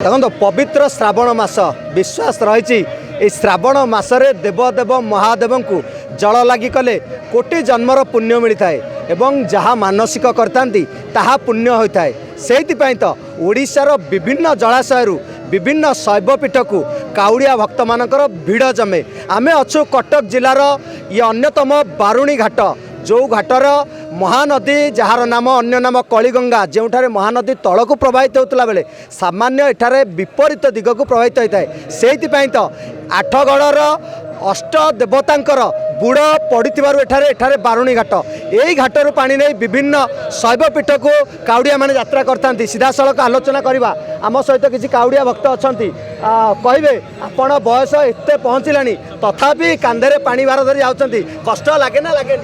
देखो पवित्र श्रावण मास विश्वास रही श्रावण मासरे देवदेव महादेव को जल लगी कले कोटि जन्मर पुण्य मिलता है एवं जहाँ मानसिक करता पुण्य होता है से तो ओडिशार विभिन्न जलाशय विभिन्न शैवपीठ को काउड़िया भक्त मानकर भिड़ जमे आमे अच्छु कटक जिलार ये अन्यतम बारुणी घाट जो घाटर महानदी जार नाम अन्य नाम कलिगंगा जो महानदी तल को प्रवाहित होता बेले सामान्य एठारे विपरीत दिग को प्रवाहित होता है से तो आठगड़र अष्ट देवतांकर बुड़ पड़े बारुणी घाट यही घाटर पानी नहीं विभिन्न शैवपीठ को काउड़िया माने यात्रा करता सीधा सड़क आलोचना करवा आम सहित किसी काउड़िया भक्त अच्छा कहे आपण बयस एत पहुँचला तथापि कांधे पानी भार धरी जाऊँच कष्ट लगे ना लगे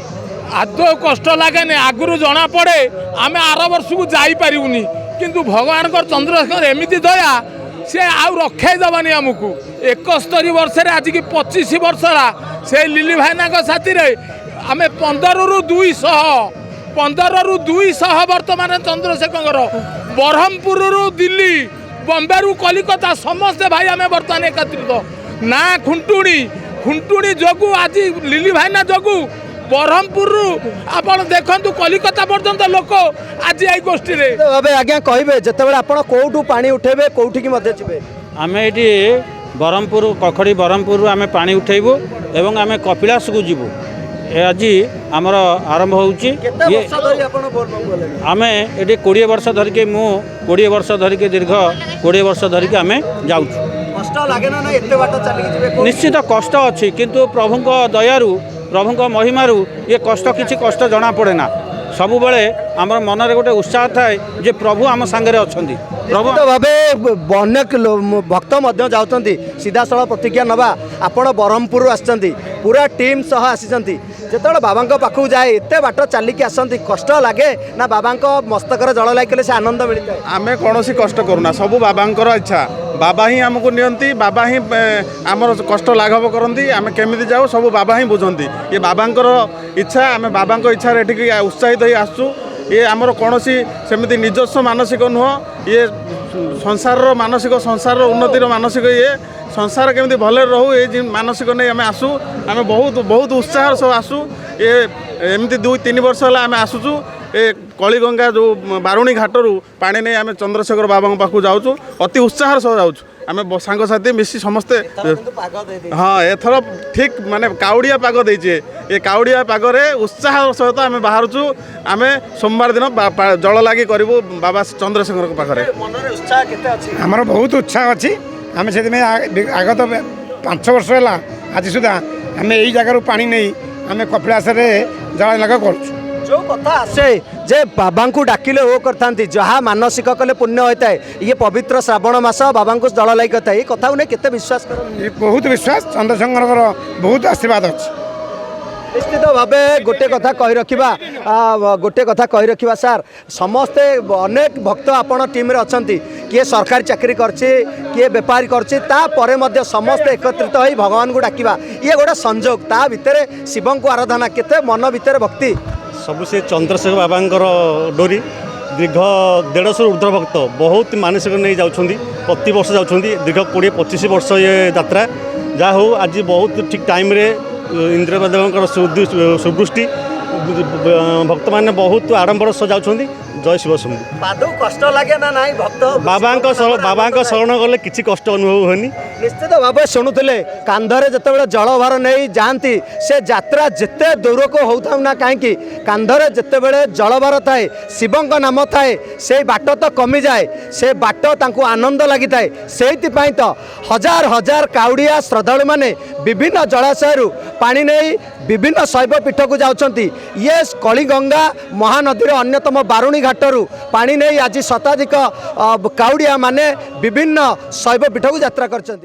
आदौ कष्ट लगे आगु जना पड़े आम आर वर्ष को जापरूनी किंतु भगवान चंद्रशेखर एमती दया सी आउ रखे दबानी आमको 71 वर्ष आज की 25 वर्ष से लिली भाईना साथी आम 15 रु 200 वर्तमान चंद्रशेखर ब्रह्मपुर रु दिल्ली बम्बे रु कलिकता समस्ते भाई आम बर्तमान एकत्रित ना खुंटुणी जोगु आज लिली भाईना जोगु ब्रह्मपुर आप देखु कलिकता पर्यंत लोक आज यही गोष्ठी आज्ञा कहे जिते कौटू पानी उठेबे कौटी की जी आम ये ब्रह्मपुर कखड़ी ब्रह्मपुर आम पा उठेबू एवं आम कपिलास को जीवु आज आमर आरंभ होमें ये 20 वर्ष धरिकी मु 20 वर्ष धरिकी दीर्घ 20 वर्ष धरिकी आम जाऊँ निश्चित कष्ट अच्छी किंतु प्रभु दयारू प्रभु महिमारू ये कष्ट किसी कष्ट जना पड़े ना सबु बेले आमर मन में गोटे उत्साह थाए जे प्रभु आम सांगे अच्छा प्रभु भावे अनेक भक्त जाऊँच सीधा सड़क प्रतिज्ञा नवा आपण ब्रह्मपुर आसती पूरा टीम सह आसी जो बाबा पाखक जाए एत बाट चलिकी आसती कष्ट लगे ना बाबा मस्तक जल लगे से आनंद मिलता है आम कौन कष्ट करूना सब बाबा इच्छा बाबा ही आमको नियंती बाबा ही आमर कष्ट लाघव करती आम केमी जाऊ सब बाबा ही बुझंती ये बाबा इच्छा आम बाबा इच्छा एठिक उत्साहित हो आसू ये आमर कौन सेमती निजस्व मानसिक नुह ये संसार मानसिक संसार उन्नतिर मानसिक ये संसार केमती भले रहू ये मानसिक नहीं आम आसू आम बहुत बहुत उत्साह सब आसू ये एमती 2-3 वर्ष है आम आसुचु ए कलिगंगा जो बारुणी घाटरू पानी नहीं आम चंद्रशेखर बाबा पाखु जाऊँ अति उत्साह सह जाऊँ आम सांगसाथी मिसी समस्ते हाँ एथर ठीक माने काउड़िया पाग देचे ये काउड़िया पागरे उत्साह सहित आम बाहरचु आम सोमवार दिन जल लगी करूँ बाबा चंद्रशेखर पाखे आमर बहुत उत्साह अच्छी आम से आगत 5 वर्ष है आज सुधा आम यही जगार पानी नहीं आम कपिलास जल लगा करूँ जो कथा आसे जे बाबा को डाकिले वो करता जहाँ मानसिक कले पुण्य होता है ये पवित्र श्रावण मास बाबा को जल लगी करता है ये कथा उन्हें केते विश्वास कर बहुत विश्वास चंद्रशेखर बहुत आशीर्वाद अच्छे निश्चित भाव गोटे कथा कही रखा सार समस्ते अनेक भक्त आपण टीम रे अछंती किए सरकारी चाकरी करछि किए व्यापारी करछि तापरे मध्य समस्ते एकत्रित होई भगवान को डाकिबा ये गोटे संजोग ता भितर शिवं को आराधना केते मन भितर भक्ति सबु से चंद्रशेखर बाबा डोरी दीर्घ 150 ऊर्ध्व भक्त बहुत मानसिक नहीं जाऊँगी प्रति वर्ष जाऊँगी दीर्घ 20-25 वर्ष ये यात्रा जहाँ हो आज बहुत ठीक टाइम रे इंद्रदेव सुदृष्टि भक्त मैंने बहुत आडंबर सह जाऊँगी जय शिव शंभु पादो कष्ट लगे ना नाई भक्त बाबा शरण गले किसी कष्ट अनुभव होनी निश्चित भाव शुणुले कांधरे जिते जलभार नहीं जाती से यात्रा जिते दूर को होता ना कहीं कांधरे जिते जलभार थाए शिवं नाम थाए से बाट तो कमी जाए से बाट तांको आनंद लगी थाए से तो हजार हजार काउड़िया श्रद्धालु माने विभिन्न जलाशय पानी नहीं विभिन्न शैवपीठ को जाउछंती ये कलिगंगा महानदी अन्यतम बारुणी घाटरू पानी नहीं आज शताधिक काउड़िया माने विभिन्न शैवपीठ को यात्रा करछंती।